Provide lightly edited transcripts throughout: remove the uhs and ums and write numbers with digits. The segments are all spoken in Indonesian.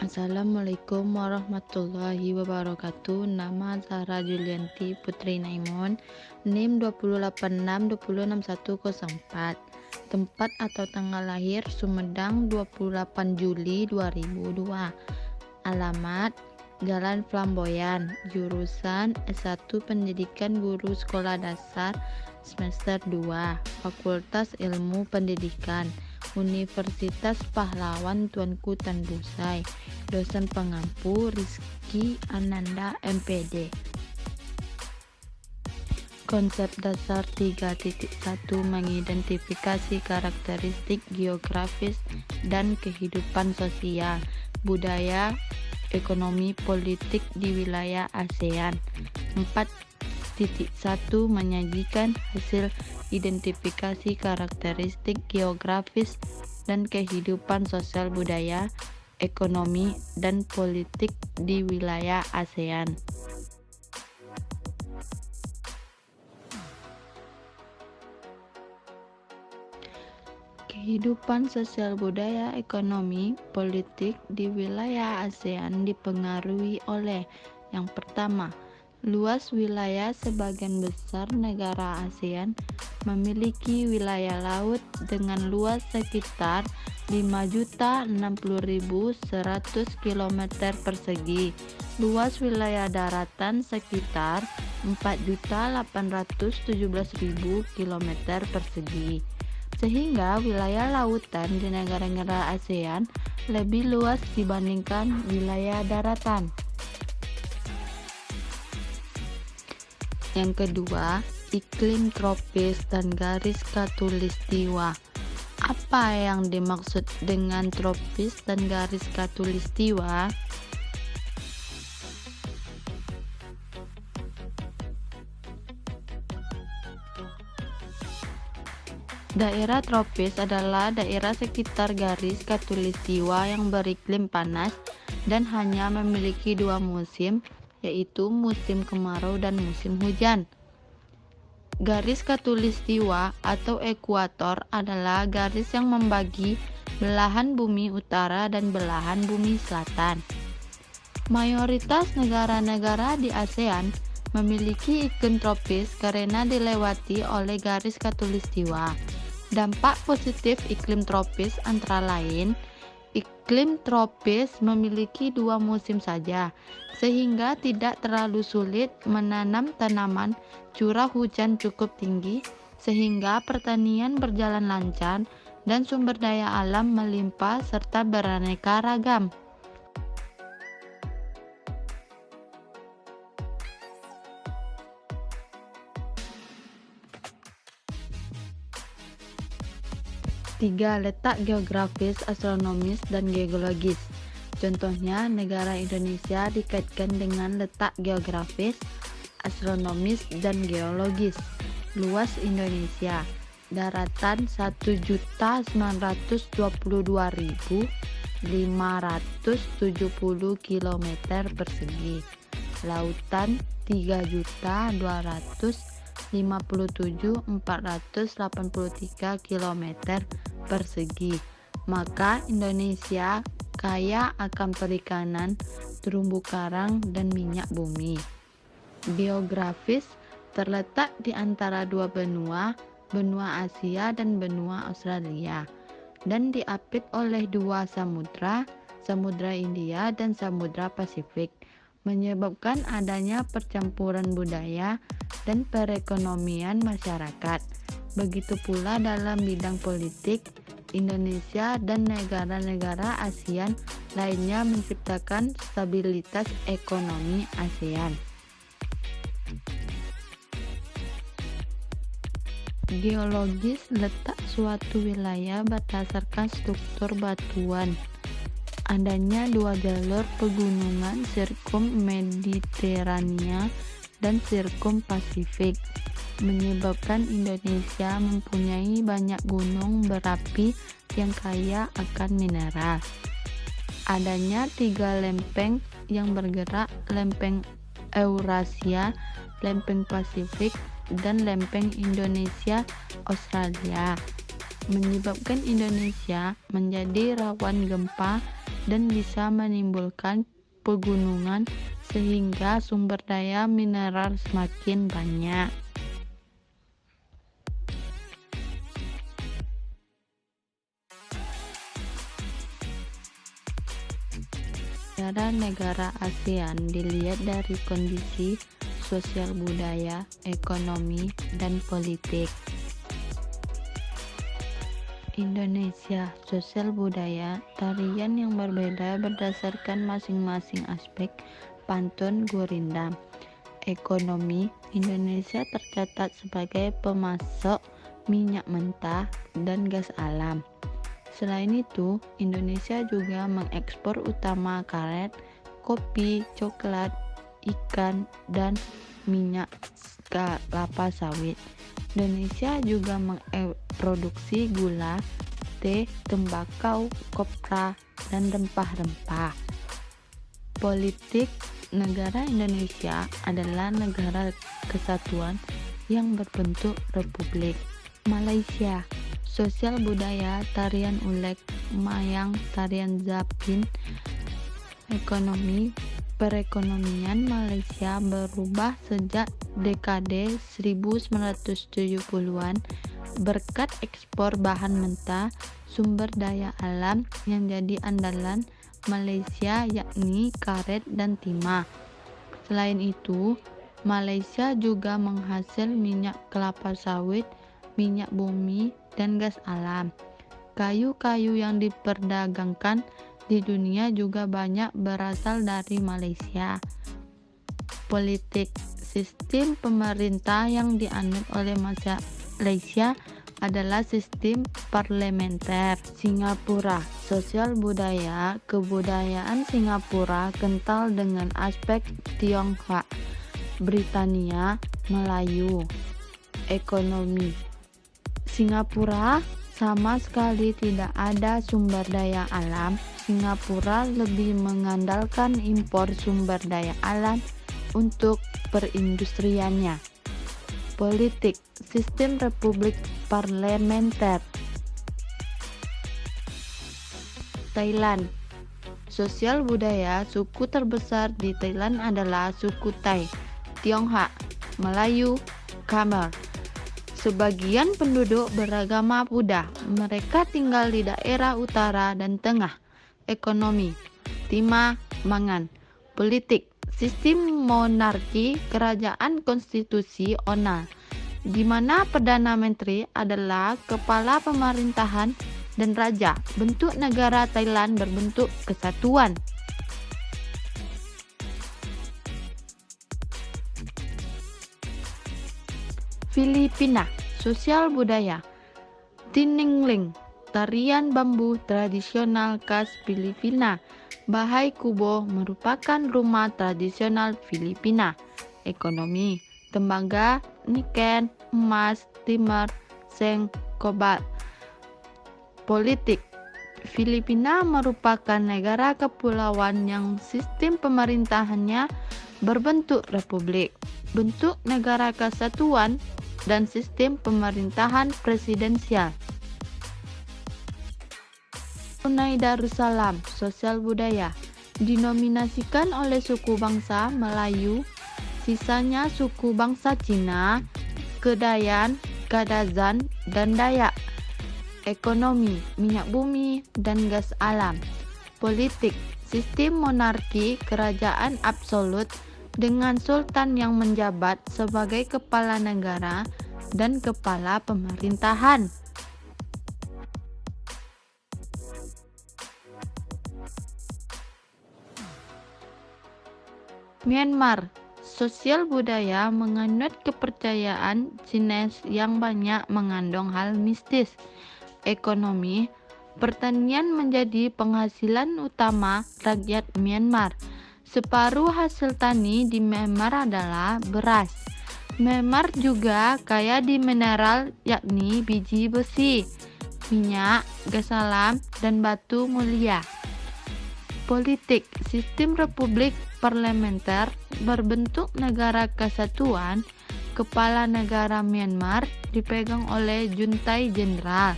Assalamualaikum warahmatullahi wabarakatuh. Nama Zahra Julianti Putri Naimun, NIM 286206104. Tempat atau tanggal lahir Sumedang 28 Juli 2002. Alamat Jalan Flamboyan, jurusan S1 Pendidikan Guru Sekolah Dasar semester 2, Fakultas Ilmu Pendidikan, Universitas Pahlawan Tuanku Tanbusai. Dosen pengampu Rizky Ananda MPD. Konsep dasar 3.1 mengidentifikasi karakteristik geografis dan kehidupan sosial, budaya, ekonomi, politik di wilayah ASEAN. 4.1 menyajikan hasil identifikasi karakteristik geografis dan kehidupan sosial, budaya, ekonomi, dan politik di wilayah ASEAN. Kehidupan sosial, budaya, ekonomi, politik di wilayah ASEAN dipengaruhi oleh yang pertama, luas wilayah. Sebagian besar negara ASEAN memiliki wilayah laut dengan luas sekitar 5.060.100 km persegi. Luas wilayah daratan sekitar 4.817.000 km persegi. Sehingga wilayah lautan di negara-negara ASEAN lebih luas dibandingkan wilayah daratan. Yang kedua, iklim tropis dan garis khatulistiwa. Apa yang dimaksud dengan tropis dan garis khatulistiwa? Daerah tropis adalah daerah sekitar garis khatulistiwa yang beriklim panas dan hanya memiliki dua musim, yaitu musim kemarau dan musim hujan. Garis khatulistiwa atau ekuator adalah garis yang membagi belahan bumi utara dan belahan bumi selatan. Mayoritas negara-negara di ASEAN memiliki iklim tropis karena dilewati oleh garis khatulistiwa. Dampak positif iklim tropis antara lain, iklim tropis memiliki dua musim saja, sehingga tidak terlalu sulit menanam tanaman, curah hujan cukup tinggi, sehingga pertanian berjalan lancar, dan sumber daya alam melimpah serta beraneka ragam. Tiga, letak geografis, astronomis, dan geologis. Contohnya, negara Indonesia dikaitkan dengan letak geografis, astronomis, dan geologis. Luas Indonesia, daratan 1.122.570 km persegi, lautan 3.257.483 km persegi. Maka Indonesia kaya akan perikanan, terumbu karang, dan minyak bumi. Geografis, terletak di antara dua benua, benua Asia dan benua Australia, dan diapit oleh dua samudra, Samudra India dan Samudra Pasifik, menyebabkan adanya percampuran budaya dan perekonomian masyarakat. Begitu pula dalam bidang politik, Indonesia dan negara-negara ASEAN lainnya menciptakan stabilitas ekonomi ASEAN. Geologis, letak suatu wilayah berdasarkan struktur batuan. Adanya dua jalur pegunungan, sirkum Mediterania dan sirkum Pasifik, menyebabkan Indonesia mempunyai banyak gunung berapi yang kaya akan mineral. Adanya tiga lempeng yang bergerak, lempeng Eurasia, lempeng Pasifik, dan lempeng Indonesia-Australia, menyebabkan Indonesia menjadi rawan gempa dan bisa menimbulkan pegunungan sehingga sumber daya mineral semakin banyak. Negara-negara ASEAN dilihat dari kondisi sosial budaya, ekonomi, dan politik. Indonesia, sosial budaya, tarian yang berbeda berdasarkan masing-masing aspek pantun gurindam. Ekonomi, Indonesia tercatat sebagai pemasok minyak mentah dan gas alam. Selain itu, Indonesia juga mengekspor utama karet, kopi, coklat, ikan, dan minyak kelapa sawit. Indonesia juga memproduksi gula, teh, tembakau, kopra, dan rempah-rempah. Politik negara Indonesia adalah negara kesatuan yang berbentuk republik. Malaysia, sosial budaya, tarian ulek, mayang, tarian zapin. Ekonomi, perekonomian Malaysia berubah sejak dekade 1970-an berkat ekspor bahan mentah, sumber daya alam yang jadi andalan Malaysia yakni karet dan timah. Selain itu, Malaysia juga menghasil minyak kelapa sawit, minyak bumi, dan gas alam. Kayu-kayu yang diperdagangkan di dunia juga banyak berasal dari Malaysia. Politik, sistem pemerintah yang dianut oleh Malaysia adalah sistem parlementer. Singapura, sosial budaya, kebudayaan Singapura kental dengan aspek Tionghoa, Britania, Melayu. Ekonomi, Singapura sama sekali tidak ada sumber daya alam. Singapura lebih mengandalkan impor sumber daya alam untuk perindustriannya. Politik, sistem republik parlementer. Thailand, sosial budaya, suku terbesar di Thailand adalah suku Thai, Tionghoa, Melayu, Khmer. Sebagian penduduk beragama Buddha. Mereka tinggal di daerah utara dan tengah. Ekonomi, timah, mangan. Politik, sistem monarki, kerajaan konstitusional, di mana Perdana Menteri adalah kepala pemerintahan dan raja. Bentuk negara Thailand berbentuk kesatuan. Filipina, sosial budaya, tiningling, tarian bambu tradisional khas Filipina. Bahay Kubo merupakan rumah tradisional Filipina. Ekonomi, tembaga, niken, emas, timah, seng, kobalt. Politik, Filipina merupakan negara kepulauan yang sistem pemerintahannya berbentuk republik, bentuk negara kesatuan, dan sistem pemerintahan presidensial. Brunei Darussalam, sosial budaya, dinominasikan oleh suku bangsa Melayu, sisanya suku bangsa Cina, Kedayan, Kadazan, dan Dayak. Ekonomi, minyak bumi, dan gas alam. Politik, sistem monarki, kerajaan absolut, dengan sultan yang menjabat sebagai kepala negara dan kepala pemerintahan. Myanmar, sosial budaya menganut kepercayaan Chinese yang banyak mengandung hal mistis. Ekonomi, pertanian menjadi penghasilan utama rakyat Myanmar. Separuh hasil tani di Myanmar adalah beras. Myanmar juga kaya di mineral yakni biji besi, minyak, gas alam, dan batu mulia. Politik, sistem republik parlementer berbentuk negara kesatuan. Kepala negara Myanmar dipegang oleh juntai jenderal.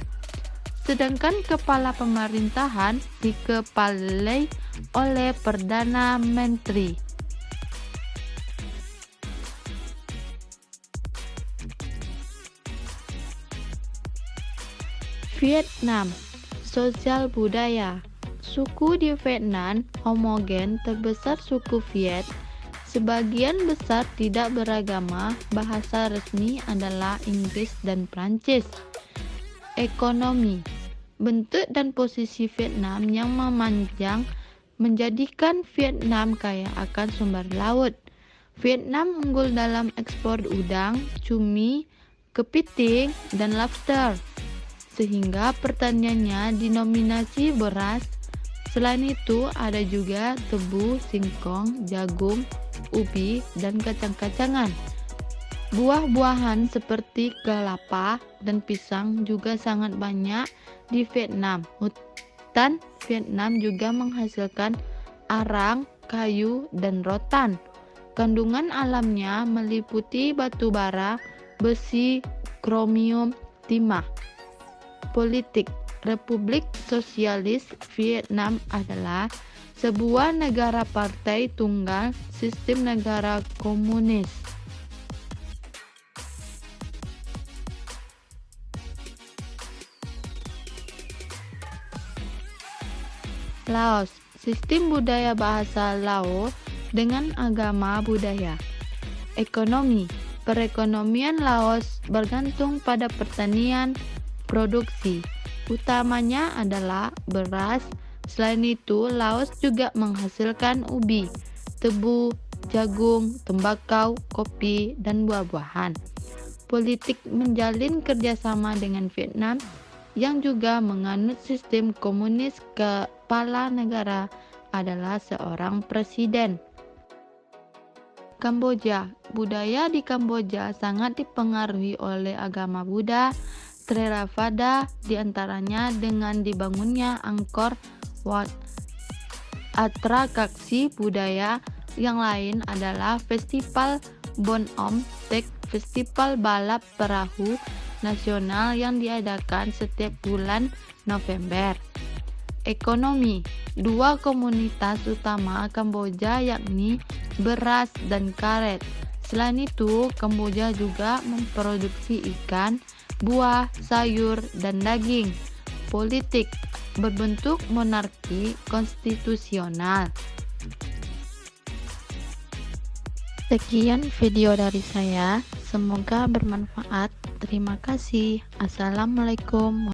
sedangkan kepala pemerintahan dikepalai oleh Perdana Menteri. Vietnam, sosial budaya. Suku di Vietnam homogen, terbesar suku Viet. Sebagian besar tidak beragama, bahasa resmi adalah Inggris dan Prancis. Ekonomi. Bentuk dan posisi Vietnam yang memanjang menjadikan Vietnam kaya akan sumber laut. Vietnam unggul dalam ekspor udang, cumi, kepiting, dan lobster, sehingga pertaniannya dinominasi beras. Selain itu, ada juga tebu, singkong, jagung, ubi, dan kacang-kacangan. Buah-buahan seperti kelapa dan pisang juga sangat banyak di Vietnam. Hutan Vietnam juga menghasilkan arang, kayu, dan rotan. Kandungan alamnya meliputi batu bara, besi, kromium, timah. Politik. Republik Sosialis Vietnam adalah sebuah negara partai tunggal, sistem negara komunis. Laos, sistem budaya bahasa Lao dengan agama budaya. Ekonomi. Perekonomian Laos bergantung pada pertanian, produksi. Utamanya adalah beras. Selain itu, Laos juga menghasilkan ubi, tebu, jagung, tembakau, kopi, dan buah-buahan. Politik menjalin kerjasama dengan Vietnam yang juga menganut sistem komunis. Kepala negara adalah seorang presiden. Kamboja. Budaya di Kamboja sangat dipengaruhi oleh agama Buddha, Theravada, diantaranya dengan dibangunnya Angkor Wat. Atraksi budaya yang lain adalah Festival Bon Om Tek, festival balap perahu nasional yang diadakan setiap bulan November. Ekonomi. Dua komunitas utama Kamboja yakni beras dan karet. Selain itu, Kamboja juga memproduksi ikan, buah, sayur, dan daging. Politik. Berbentuk monarki konstitusional. Sekian video dari saya, semoga bermanfaat. Terima kasih. Assalamualaikum.